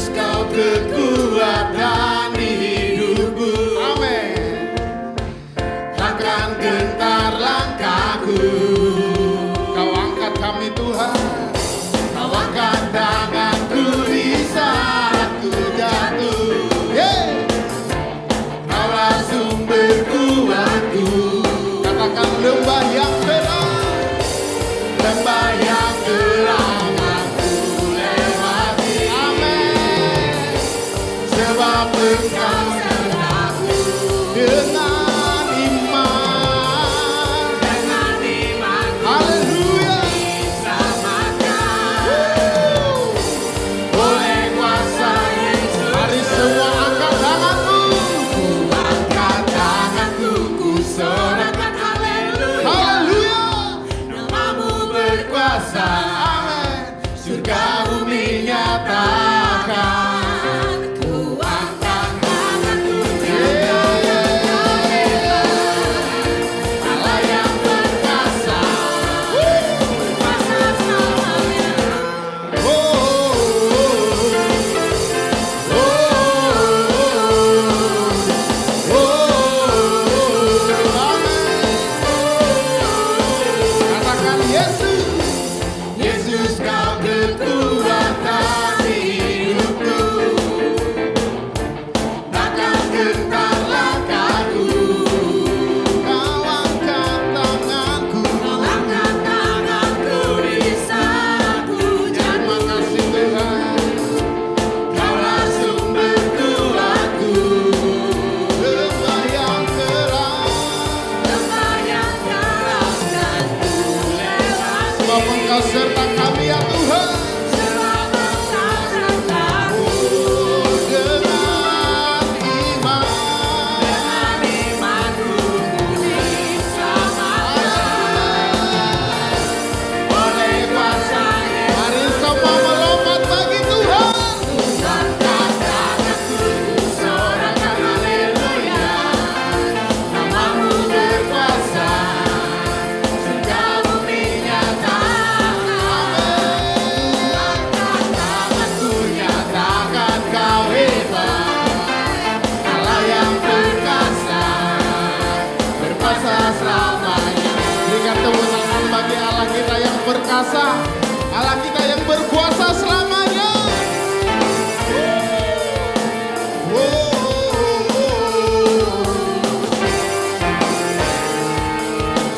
Yesus kau kekuatan di hidupku. Amin. Takkan gentar langkahku. Kau angkat kami Tuhan. Kau angkat tanganku di saat ku jatuh. Yeah. Kaulah sumber kuatku. Katakan lembah yang terang. Lembah yang terang aku lewati. Amin. Sebab Engkau sertaku. Dengan iman. Dengan imanku Haleluya. diselamatkan. Oleh kuasa Yesus. Mari semua angkat tanganmu. Ku angkat tanganku, ku sorakan haleluya. Haleluya. Namamu berkuasa. Amin. Surga bumi nyatakan. Ku angkat tanganku, Allah yang perkasa, berkuasa selamanya. Oh, oh, oh, oh, oh, amin. Katakan Yesus. Yesus kau kekuatan di hidupku. Takkan gentar langkahku. Kau angkat tanganku. Kau angkat tanganku di saat ku Terima jatuh. kasih Tuhan. Kaulah sumber kuatku. Lembah yang terang. Lembah yang terang dan ku lewati. Sebab Engkau serta kami ya Tuhan. Sebab Engkau sertaku. Dengan iman. Dengan imanku ku diselamatkan. Oleh kuasa Yesus. Mari semua melompat bagi Tuhan. Angkat tanganku, ku sorakan haleluya. Namamu berkuasa. Surga bumi nyatakan. Angkat tanganku, nyatakan kau hebat. Allah yang perkasa, berkuasa selamanya. Berikan tepuk tangan bagi Allah kita yang perkasa. Allah kita yang berkuasa selamanya. Oh, oh, oh.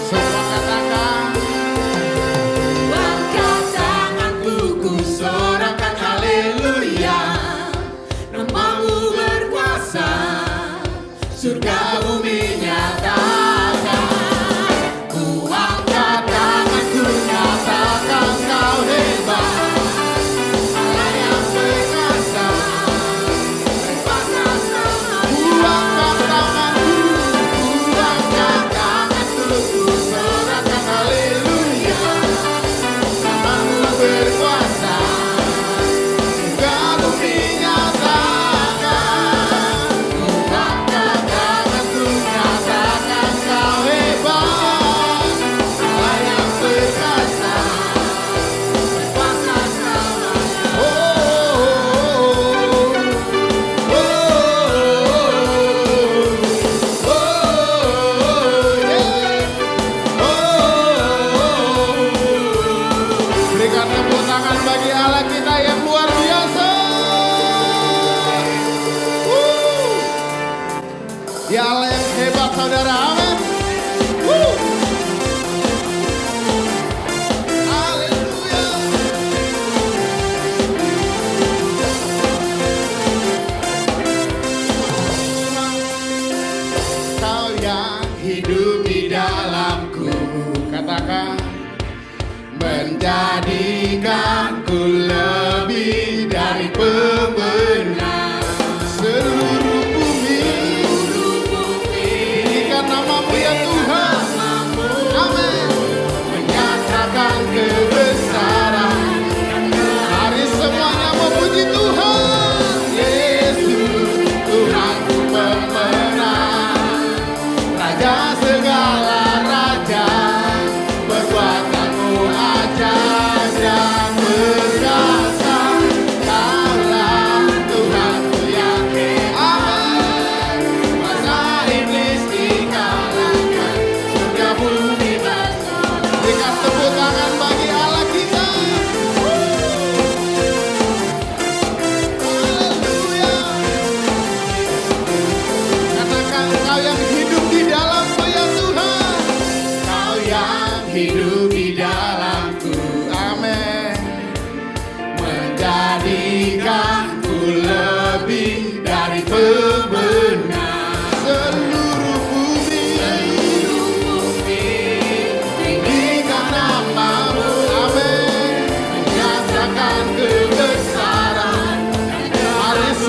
Semua katakan. Angkat tanganku, ku sorakan haleluya. Namamu berkuasa, surga bumi nyatakan. Ku angkat tanganku, nyatakan kau hebat. Allah yang perkasa, berkuasa selamanya. Ku angkat tanganku. Ku angkat tanganku, ku sorakan haleluya. Namamu berkuasa, surga bumi nyatakan. Ku angkat tanganku, nyatakan kau hebat. Allah yang perkasa, berkuasa selamanya. Oh, oh, oh, yeah. Berikan tepuk tangan bagi Allah kita yang luar biasa. Ya Allah yang hebat saudara, amin. Haleluya. Kau yang Hidup di dalamku, katakan menjadikanku lebih dari pembenar. seluruh bumi Seluruh bumi tinggikan nama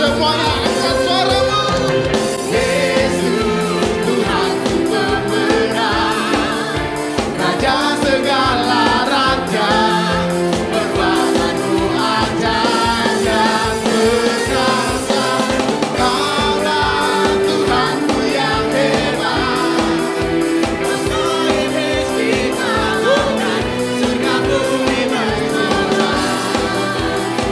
Semuanya angkat suaramu. Yesus Tuhanku pemenang, Raja segala raja, perbuatanmu ajaib dan perkasa. Kaulah Tuhanku yang hebat, kuasa iblis dikalahkan, surga bumi bersorak.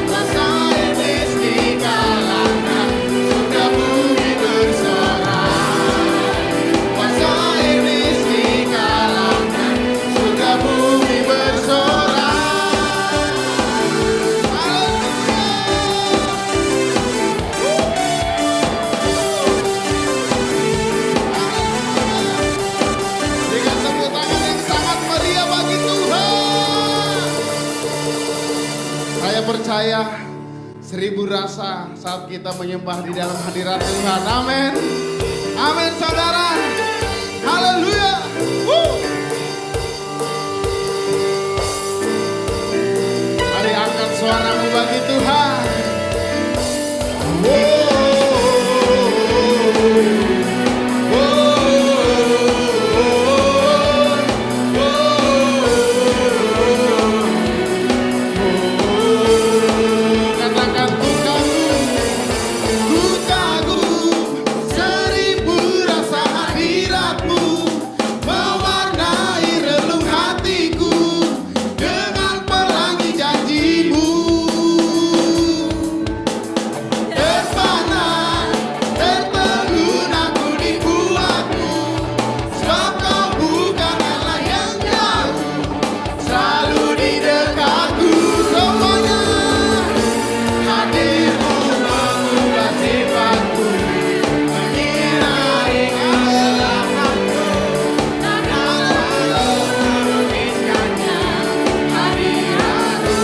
Kuasa iblis dikalahkan, surga bumi bersorak. Kuasa iblis dikalahkan, surga bumi bersorak. Berikan tepuk tangan yang sangat meriah bagi Tuhan. Saya percaya 1000 rasa saat kita menyembah di dalam hadirat Tuhan. Amin. Amin saudara. Haleluya. Mari angkat suaramu bagi Tuhan. Katakan ku kagum 1000 rasa hadiratmu, mewarnai relung hatiku dengan pelangi janjimu. Terpana, tertegun aku dibuatmu, sebab kau bukan Allah yang jauh, selalu di dekatku. Semuanya hadirmu mengubah sifatku, menyinari kegelapanku, dan dalam melukiskannya hadiratmu.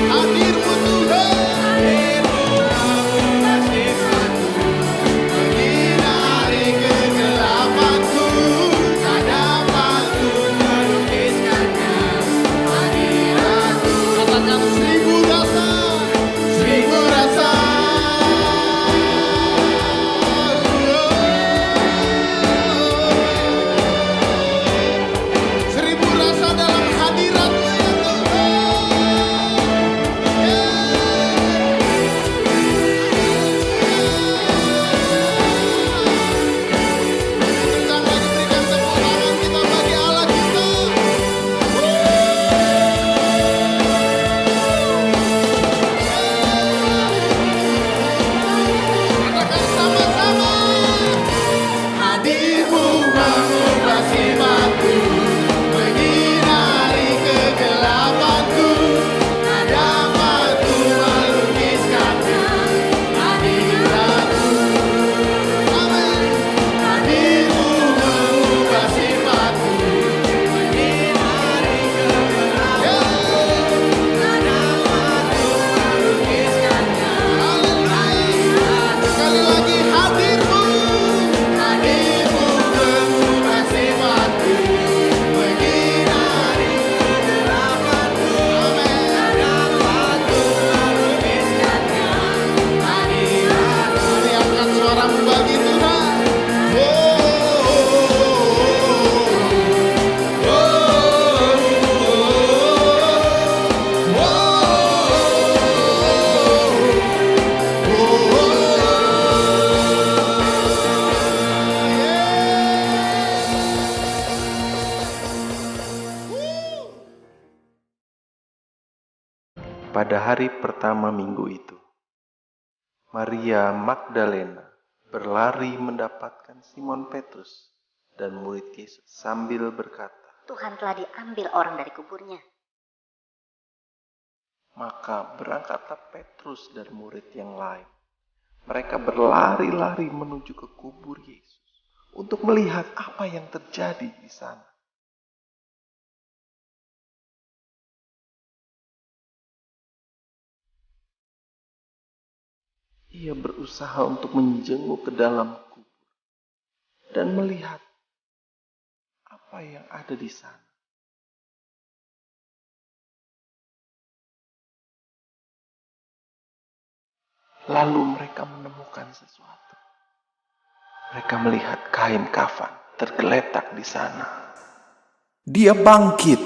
Hadirmu Tuhan, hadirmu mengubah sifatku, menyinari kegelapanku, tak dapat ku melukiskannya hadiratmu. Katakan 1000 rasa, 1000 rasa. 1000 rasa dalam hadiratmu ya Tuhan. Berikan tepuk tangan kita bagi Allah kita. Katakan sama-sama. Hadirmu mengubah sifatku, menyinari kegelapanku, tak dapat ku melukiskannya hadiratmu. Amin. Hadirmu mengubah sifatku, menyinari kegelapanku, tak dapat ku melukiskannya hadiratmu. Sekali lagi hadirmu, hadirmu mengubah sifatku, menyinari kegelapanku, tak dapat ku melukiskannya hadiratmu. Mari angkat suaramu bagi Tuhan. Pada hari pertama minggu itu, Maria Magdalena berlari mendapatkan Simon Petrus dan murid Yesus sambil berkata, Tuhan telah diambil orang dari kuburnya. maka berangkatlah Petrus dan murid yang lain. Mereka berlari-lari menuju ke kubur Yesus untuk melihat apa yang terjadi di sana. Ia berusaha untuk menjenguk ke dalam kubur dan melihat apa yang ada di sana. Lalu mereka menemukan sesuatu. Mereka melihat kain kafan tergeletak di sana. Dia bangkit.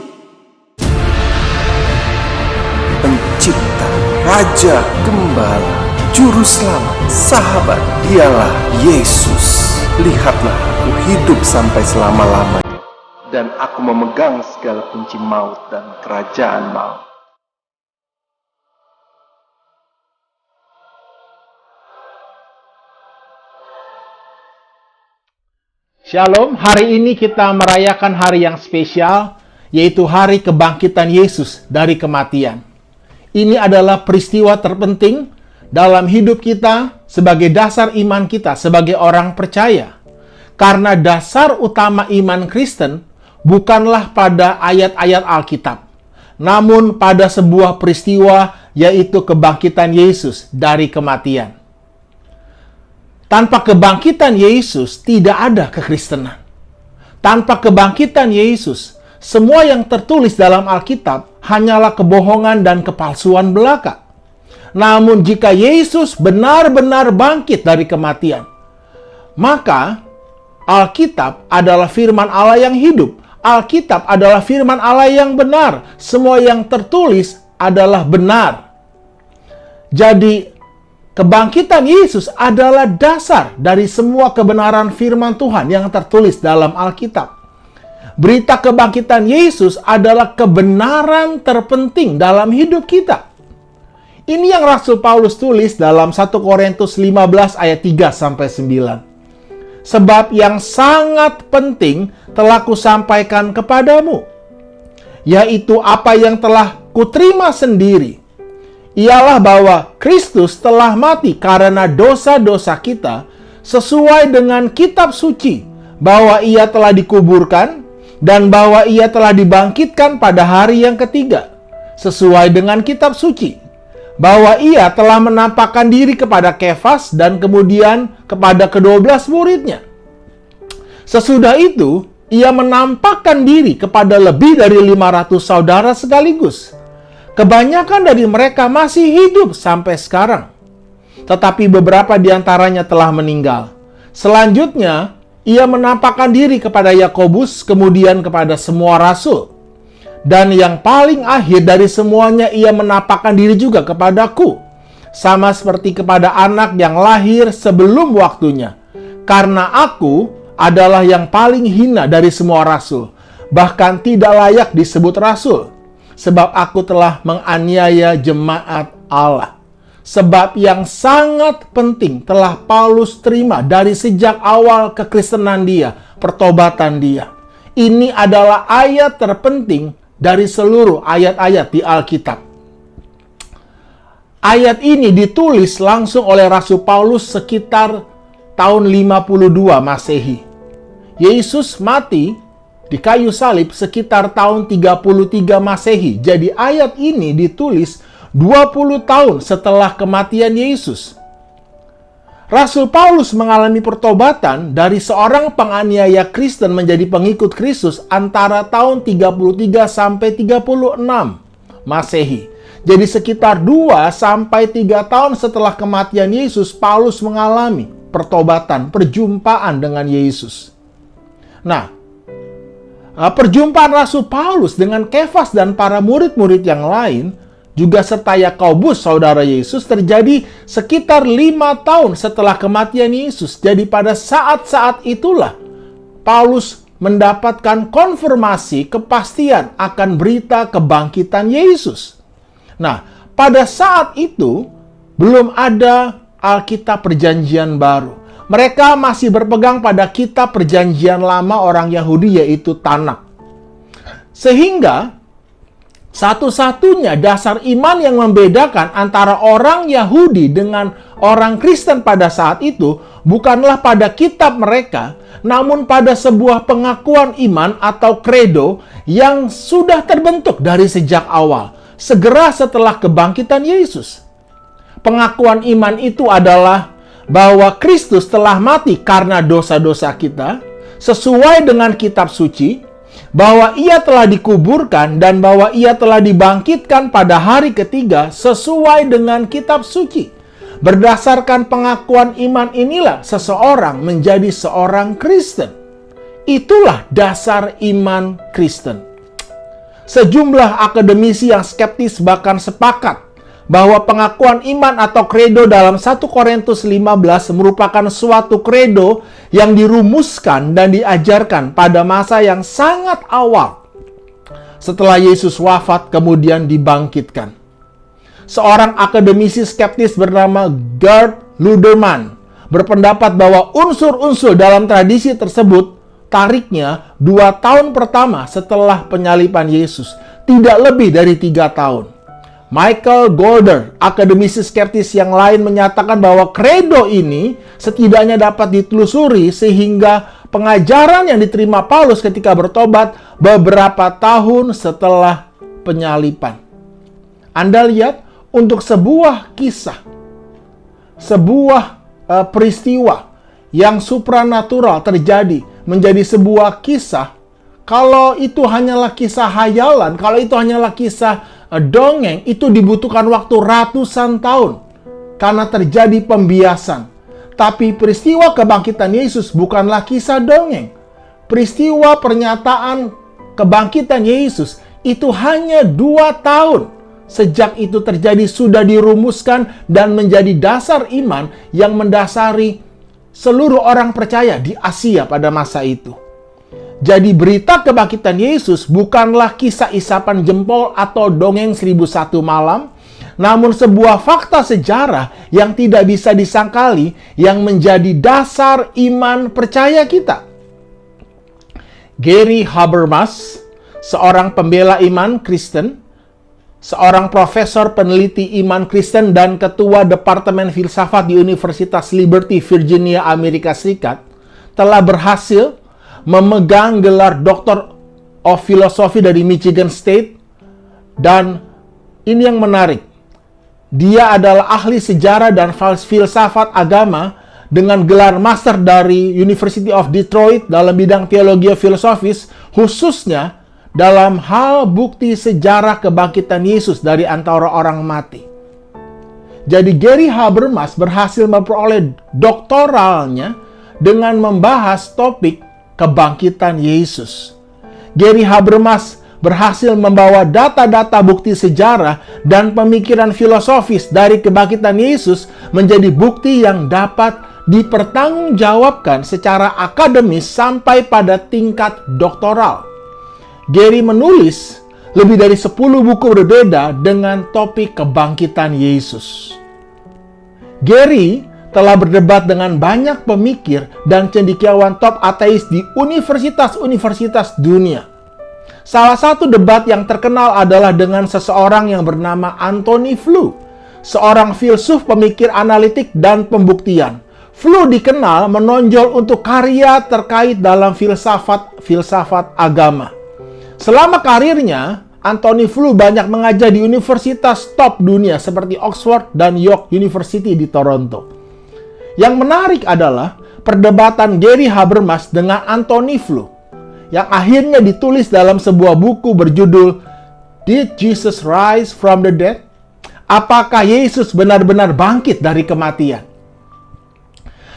Pencipta, Raja, Gembala, Juru Selamat, Sahabat, dialah Yesus. Lihatlah, aku hidup sampai selama-lamanya, dan aku memegang segala kunci maut dan kerajaan maut. Shalom, hari ini kita merayakan hari yang spesial, yaitu hari kebangkitan Yesus dari kematian. Ini adalah peristiwa terpenting dalam hidup kita sebagai dasar iman kita sebagai orang percaya. Karena dasar utama iman Kristen bukanlah pada ayat-ayat Alkitab, namun pada sebuah peristiwa, yaitu kebangkitan Yesus dari kematian. Tanpa kebangkitan Yesus, tidak ada kekristenan. Tanpa kebangkitan Yesus, semua yang tertulis dalam Alkitab hanyalah kebohongan dan kepalsuan belaka. Namun jika Yesus benar-benar bangkit dari kematian, maka Alkitab adalah firman Allah yang hidup. Alkitab adalah firman Allah yang benar. Semua yang tertulis adalah benar. Jadi, kebangkitan Yesus adalah dasar dari semua kebenaran firman Tuhan yang tertulis dalam Alkitab. Berita kebangkitan Yesus adalah kebenaran terpenting dalam hidup kita. Ini yang Rasul Paulus tulis dalam 1 Korintus 15 ayat 3-9. Sebab yang sangat penting telah kusampaikan kepadamu, yaitu apa yang telah kuterima sendiri, ialah bahwa Kristus telah mati karena dosa-dosa kita sesuai dengan kitab suci, bahwa ia telah dikuburkan dan bahwa ia telah dibangkitkan pada hari yang ketiga sesuai dengan kitab suci, bahwa ia telah menampakkan diri kepada Kefas dan kemudian kepada ke-12 muridnya. Sesudah itu ia menampakkan diri kepada lebih dari 500 saudara sekaligus. Kebanyakan dari mereka masih hidup sampai sekarang, tetapi beberapa di antaranya telah meninggal. Selanjutnya, ia menampakkan diri kepada Yakobus, kemudian kepada semua rasul. Dan yang paling akhir dari semuanya, ia menampakkan diri juga kepadaku, sama seperti kepada anak yang lahir sebelum waktunya. Karena aku adalah yang paling hina dari semua rasul, bahkan tidak layak disebut rasul, sebab aku telah menganiaya jemaat Allah. Sebab yang sangat penting telah Paulus terima dari sejak awal kekristenan dia, pertobatan dia. Ini adalah ayat terpenting dari seluruh ayat-ayat di Alkitab. Ayat ini ditulis langsung oleh Rasul Paulus sekitar tahun 52 Masehi. Yesus mati di kayu salib sekitar tahun 33 Masehi. Jadi ayat ini ditulis 20 tahun setelah kematian Yesus. Rasul Paulus mengalami pertobatan dari seorang penganiaya Kristen menjadi pengikut Kristus antara tahun 33 sampai 36 Masehi. Jadi sekitar 2 sampai 3 tahun setelah kematian Yesus, Paulus mengalami pertobatan, perjumpaan dengan Yesus. Nah, perjumpaan Rasul Paulus dengan Kefas dan para murid-murid yang lain, juga serta Yakobus, saudara Yesus, terjadi sekitar 5 tahun setelah kematian Yesus. Jadi pada saat-saat itulah Paulus mendapatkan konfirmasi, kepastian akan berita kebangkitan Yesus. Nah, pada saat itu belum ada Alkitab Perjanjian Baru. Mereka masih berpegang pada kitab Perjanjian Lama orang Yahudi, yaitu Tanakh. Sehingga satu-satunya dasar iman yang membedakan antara orang Yahudi dengan orang Kristen pada saat itu bukanlah pada kitab mereka, namun pada sebuah pengakuan iman atau credo yang sudah terbentuk dari sejak awal, segera setelah kebangkitan Yesus. Pengakuan iman itu adalah bahwa Kristus telah mati karena dosa-dosa kita, sesuai dengan kitab suci, bahwa ia telah dikuburkan dan bahwa ia telah dibangkitkan pada hari ketiga sesuai dengan kitab suci, Berdasarkan pengakuan iman inilah seseorang menjadi seorang Kristen. Itulah dasar iman Kristen. Sejumlah akademisi yang skeptis bahkan sepakat bahwa pengakuan iman atau kredo dalam 1 Korintus 15 merupakan suatu kredo yang dirumuskan dan diajarkan pada masa yang sangat awal setelah Yesus wafat kemudian dibangkitkan. Seorang akademisi skeptis bernama Gerd Luderman berpendapat bahwa unsur-unsur dalam tradisi tersebut tariknya 2 tahun pertama setelah penyaliban Yesus, tidak lebih dari 3 tahun. Michael Golder, akademisi skeptis yang lain, menyatakan bahwa kredo ini setidaknya dapat ditelusuri sehingga pengajaran yang diterima Paulus ketika bertobat beberapa tahun setelah penyaliban. Anda lihat, untuk sebuah kisah, sebuah peristiwa yang supranatural terjadi menjadi sebuah kisah, kalau itu hanyalah kisah hayalan, kalau itu hanyalah kisah dongeng, itu dibutuhkan waktu ratusan tahun karena terjadi pembiasan. Tapi peristiwa kebangkitan Yesus bukanlah kisah dongeng. Peristiwa pernyataan kebangkitan Yesus itu hanya 2 tahun. Sejak itu terjadi sudah dirumuskan dan menjadi dasar iman yang mendasari seluruh orang percaya di Asia pada masa itu. Jadi berita kebangkitan Yesus bukanlah kisah isapan jempol atau dongeng 1001 malam, namun sebuah fakta sejarah yang tidak bisa disangkali yang menjadi dasar iman percaya kita. Gary Habermas, seorang pembela iman Kristen, seorang profesor peneliti iman Kristen dan ketua Departemen Filsafat di Universitas Liberty, Virginia, Amerika Serikat, telah berhasil memegang gelar Doctor of Philosophy dari Michigan State. Dan ini yang menarik, dia adalah ahli sejarah dan filsafat agama dengan gelar master dari University of Detroit dalam bidang teologi filosofis, khususnya dalam hal bukti sejarah kebangkitan Yesus dari antara orang mati. Jadi Gary Habermas berhasil memperoleh doktoralnya dengan membahas topik kebangkitan Yesus. Gary Habermas berhasil membawa data-data bukti sejarah dan pemikiran filosofis dari kebangkitan Yesus menjadi bukti yang dapat dipertanggungjawabkan secara akademis sampai pada tingkat doktoral. Gary menulis lebih dari 10 buku berbeda dengan topik kebangkitan Yesus. Gary telah berdebat dengan banyak pemikir dan cendekiawan top ateis di universitas-universitas dunia. Salah satu debat yang terkenal adalah dengan seseorang yang bernama Antony Flew, seorang filsuf, pemikir analitik, dan pembuktian. Flew dikenal menonjol untuk karya terkait dalam filsafat agama. Selama karirnya, Antony Flew banyak mengajar di universitas top dunia seperti Oxford dan York University di Toronto. Yang menarik adalah perdebatan Gary Habermas dengan Antony Flew yang akhirnya ditulis dalam sebuah buku berjudul Did Jesus Rise from the Dead? Apakah Yesus benar-benar bangkit dari kematian?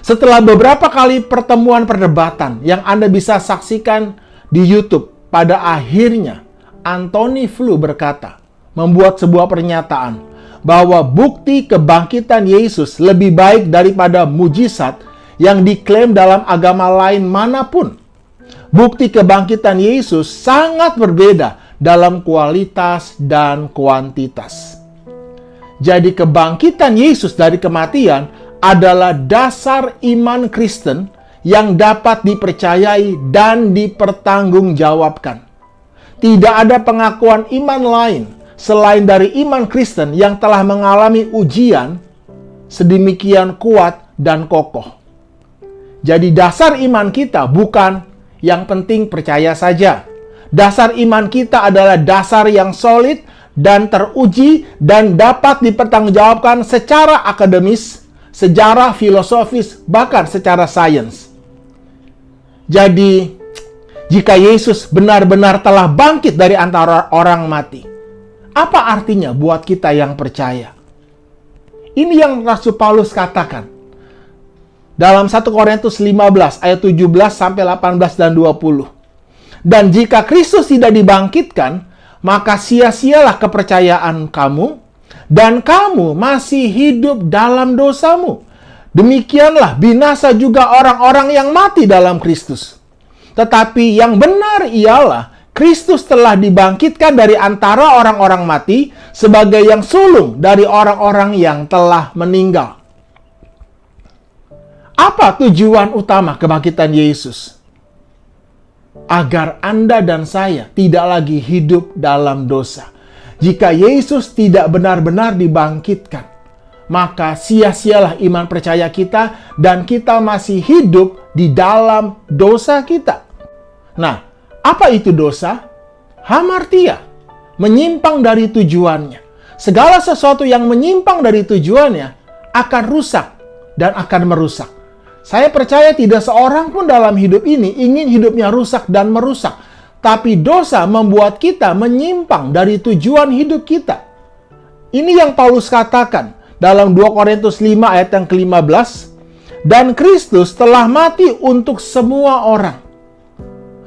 Setelah beberapa kali pertemuan perdebatan yang Anda bisa saksikan di YouTube, pada akhirnya Antony Flew berkata, membuat sebuah pernyataan bahwa bukti kebangkitan Yesus lebih baik daripada mujizat yang diklaim dalam agama lain manapun. Bukti kebangkitan Yesus sangat berbeda dalam kualitas dan kuantitas. Jadi kebangkitan Yesus dari kematian adalah dasar iman Kristen yang dapat dipercayai dan dipertanggungjawabkan. Tidak ada pengakuan iman lain selain dari iman Kristen yang telah mengalami ujian sedemikian kuat dan kokoh. Jadi dasar iman kita bukan yang penting percaya saja. Dasar iman kita adalah dasar yang solid dan teruji dan dapat dipertanggungjawabkan secara akademis, secara filosofis, bahkan secara sains. Jadi, jika Yesus benar-benar telah bangkit dari antara orang mati, apa artinya buat kita yang percaya? Ini yang Rasul Paulus katakan. Dalam 1 Korintus 15 ayat 17 sampai 18 dan 20. Dan jika Kristus tidak dibangkitkan, maka sia-sialah kepercayaan kamu, dan kamu masih hidup dalam dosamu. Demikianlah binasa juga orang-orang yang mati dalam Kristus. Tetapi yang benar ialah Kristus telah dibangkitkan dari antara orang-orang mati sebagai yang sulung dari orang-orang yang telah meninggal. Apa tujuan utama kebangkitan Yesus? Agar Anda dan saya tidak lagi hidup dalam dosa. Jika Yesus tidak benar-benar dibangkitkan, maka sia-sialah iman percaya kita dan kita masih hidup di dalam dosa kita. Nah, apa itu dosa? Hamartia, menyimpang dari tujuannya. Segala sesuatu yang menyimpang dari tujuannya akan rusak dan akan merusak. Saya percaya tidak seorang pun dalam hidup ini ingin hidupnya rusak dan merusak. Tapi dosa membuat kita menyimpang dari tujuan hidup kita. Ini yang Paulus katakan dalam 2 Korintus 5 ayat yang ke-15. Dan Kristus telah mati untuk semua orang.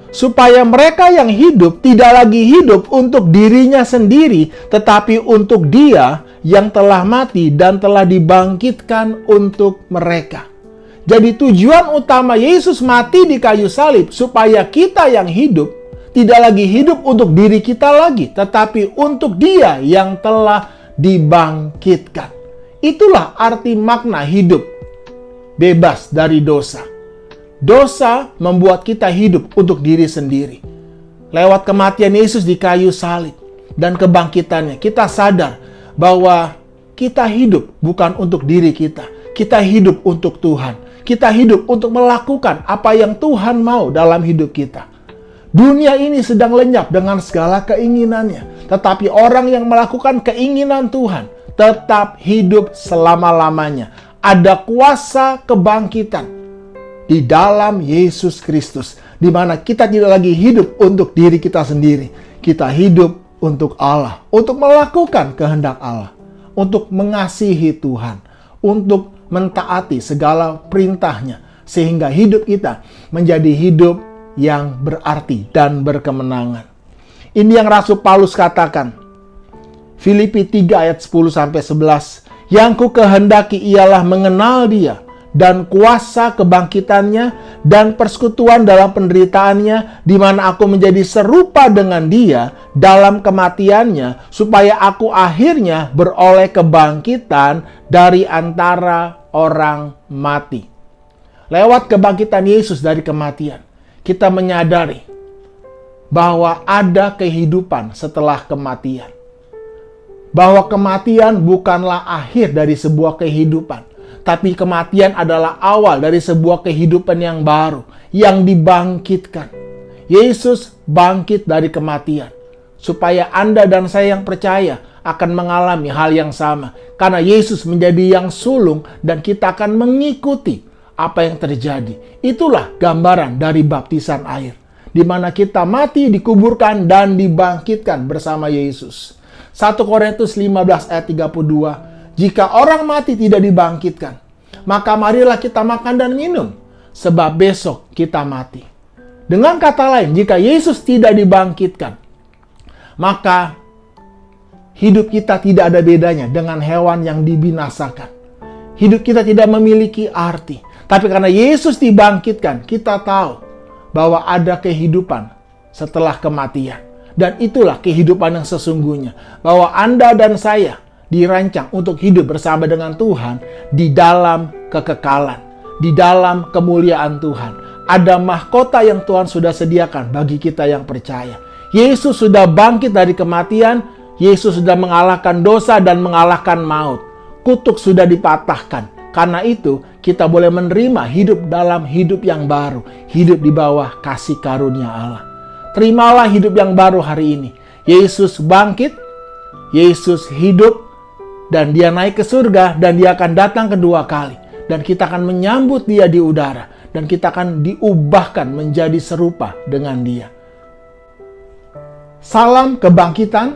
Supaya mereka yang hidup tidak lagi hidup untuk dirinya sendiri, tetapi untuk Dia yang telah mati dan telah dibangkitkan untuk mereka. Jadi tujuan utama Yesus mati di kayu salib supaya kita yang hidup tidak lagi hidup untuk diri kita lagi, tetapi untuk Dia yang telah dibangkitkan. Itulah arti makna hidup bebas dari dosa. Dosa membuat kita hidup untuk diri sendiri. Lewat kematian Yesus di kayu salib dan kebangkitannya, kita sadar bahwa kita hidup bukan untuk diri kita. Kita hidup untuk Tuhan. Kita hidup untuk melakukan apa yang Tuhan mau dalam hidup kita. Dunia ini sedang lenyap dengan segala keinginannya. Tetapi orang yang melakukan keinginan Tuhan tetap hidup selama-lamanya. Ada kuasa kebangkitan di dalam Yesus Kristus, di mana kita tidak lagi hidup untuk diri kita sendiri. Kita hidup untuk Allah, untuk melakukan kehendak Allah, untuk mengasihi Tuhan, untuk mentaati segala perintahnya, sehingga hidup kita menjadi hidup yang berarti dan berkemenangan. Ini yang Rasul Paulus katakan. Filipi 3 ayat 10-11. Yang ku kehendaki ialah mengenal Dia dan kuasa kebangkitannya dan persekutuan dalam penderitaannya, di mana aku menjadi serupa dengan Dia dalam kematiannya, supaya aku akhirnya beroleh kebangkitan dari antara orang mati. Lewat kebangkitan Yesus dari kematian, kita menyadari bahwa ada kehidupan setelah kematian. Bahwa kematian bukanlah akhir dari sebuah kehidupan, tapi kematian adalah awal dari sebuah kehidupan yang baru, yang dibangkitkan. Yesus bangkit dari kematian, supaya Anda dan saya yang percaya akan mengalami hal yang sama. Karena Yesus menjadi yang sulung dan kita akan mengikuti apa yang terjadi. Itulah gambaran dari baptisan air, di mana kita mati, dikuburkan, dan dibangkitkan bersama Yesus. 1 Korintus 15 ayat 32. Jika orang mati tidak dibangkitkan, maka marilah kita makan dan minum, sebab besok kita mati. Dengan kata lain, jika Yesus tidak dibangkitkan, maka hidup kita tidak ada bedanya dengan hewan yang dibinasakan. Hidup kita tidak memiliki arti. Tapi karena Yesus dibangkitkan, kita tahu bahwa ada kehidupan setelah kematian. Dan itulah kehidupan yang sesungguhnya. Bahwa Anda dan saya dirancang untuk hidup bersama dengan Tuhan di dalam kekekalan, di dalam kemuliaan Tuhan. Ada mahkota yang Tuhan sudah sediakan bagi kita yang percaya. Yesus sudah bangkit dari kematian, Yesus sudah mengalahkan dosa dan mengalahkan maut. Kutuk sudah dipatahkan. Karena itu, kita boleh menerima hidup dalam hidup yang baru, hidup di bawah kasih karunia Allah. Terimalah hidup yang baru hari ini. Yesus bangkit, Yesus hidup, dan Dia naik ke surga, dan Dia akan datang kedua kali. Dan kita akan menyambut Dia di udara, dan kita akan diubahkan menjadi serupa dengan Dia. Salam kebangkitan,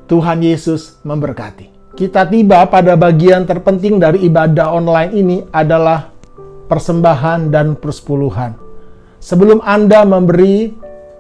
Tuhan Yesus memberkati. kita tiba pada bagian terpenting dari ibadah online ini adalah persembahan dan persepuluhan. Sebelum Anda memberi,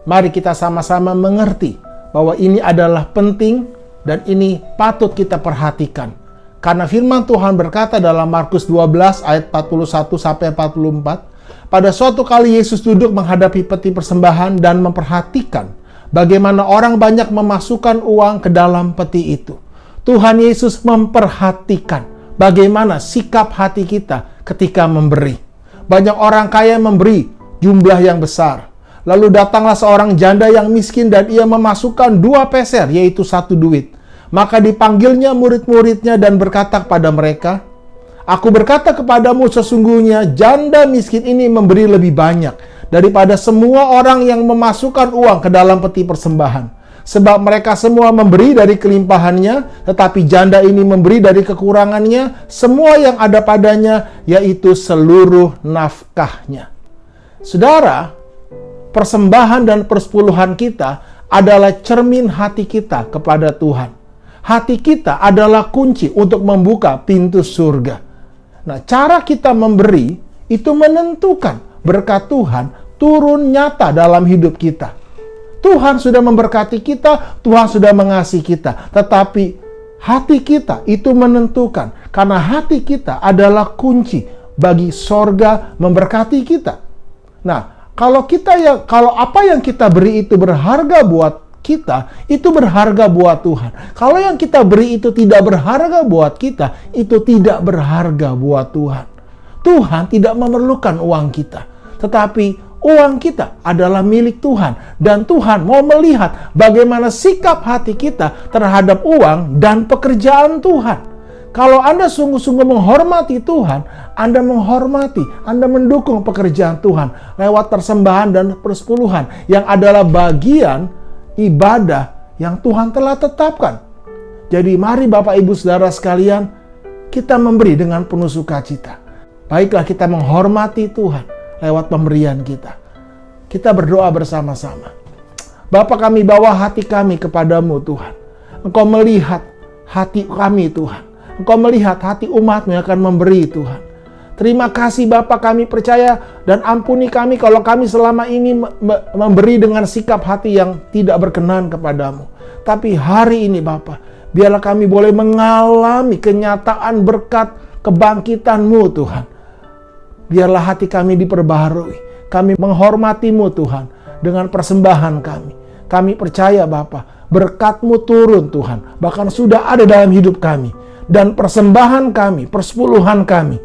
mari kita sama-sama mengerti bahwa ini adalah penting dan ini patut kita perhatikan. Karena firman Tuhan berkata dalam Markus 12 ayat 41 sampai 44, pada suatu kali Yesus duduk menghadapi peti persembahan dan memperhatikan bagaimana orang banyak memasukkan uang ke dalam peti itu. Tuhan Yesus memperhatikan bagaimana sikap hati kita ketika memberi. Banyak orang kaya memberi jumlah yang besar. Lalu datanglah seorang janda yang miskin dan ia memasukkan 2 peser, yaitu 1 duit. Maka dipanggilnya murid-muridnya dan berkata kepada mereka, "Aku berkata kepadamu sesungguhnya janda miskin ini memberi lebih banyak daripada semua orang yang memasukkan uang ke dalam peti persembahan. Sebab mereka semua memberi dari kelimpahannya, tetapi janda ini memberi dari kekurangannya semua yang ada padanya, yaitu seluruh nafkahnya." Saudara, persembahan dan persepuluhan kita adalah cermin hati kita kepada Tuhan. Hati kita adalah kunci untuk membuka pintu surga. Nah, cara kita memberi itu menentukan berkat Tuhan turun nyata dalam hidup kita. Tuhan sudah memberkati kita, Tuhan sudah mengasihi kita. Tetapi hati kita itu menentukan. Karena hati kita adalah kunci bagi sorga memberkati kita. Nah, kalau apa yang kita beri itu berharga buat kita, itu berharga buat Tuhan. Kalau yang kita beri itu tidak berharga buat kita, itu tidak berharga buat Tuhan. Tuhan tidak memerlukan uang kita. Tetapi uang kita adalah milik Tuhan. Dan Tuhan mau melihat bagaimana sikap hati kita terhadap uang dan pekerjaan Tuhan. Kalau Anda sungguh-sungguh menghormati Tuhan, Anda menghormati, Anda mendukung pekerjaan Tuhan lewat persembahan dan persepuluhan yang adalah bagian ibadah yang Tuhan telah tetapkan. Jadi mari Bapak Ibu Saudara sekalian, kita memberi dengan penuh sukacita. Baiklah kita menghormati Tuhan lewat pemberian kita. Kita berdoa bersama-sama. Bapa, kami bawa hati kami kepadamu Tuhan. Engkau melihat hati kami Tuhan. Engkau melihat hati umat-Mu yang akan memberi Tuhan. Terima kasih Bapa, kami percaya dan ampuni kami kalau kami selama ini memberi dengan sikap hati yang tidak berkenan kepadamu. Tapi hari ini Bapa, biarlah kami boleh mengalami kenyataan berkat kebangkitan-Mu Tuhan. Biarlah hati kami diperbaharui. Kami menghormati-Mu Tuhan dengan persembahan kami. Kami percaya Bapa, berkat-Mu turun Tuhan. Bahkan sudah ada dalam hidup kami. Dan persembahan kami, persepuluhan kami,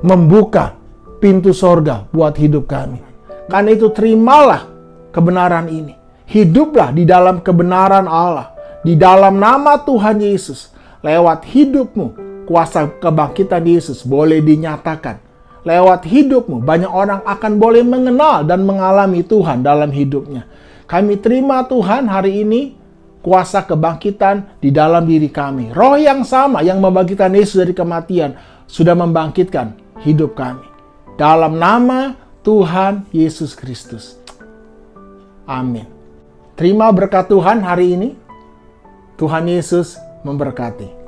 membuka pintu sorga buat hidup kami. Karena itu terimalah kebenaran ini. Hiduplah di dalam kebenaran Allah. Di dalam nama Tuhan Yesus. Lewat hidup-Mu, kuasa kebangkitan Yesus boleh dinyatakan. Lewat hidup-Mu, banyak orang akan boleh mengenal dan mengalami Tuhan dalam hidupnya. Kami terima Tuhan hari ini kuasa kebangkitan di dalam diri kami. Roh yang sama yang membangkitkan Yesus dari kematian sudah membangkitkan hidup kami. Dalam nama Tuhan Yesus Kristus. Amin. Terima berkat Tuhan hari ini. Tuhan Yesus memberkati.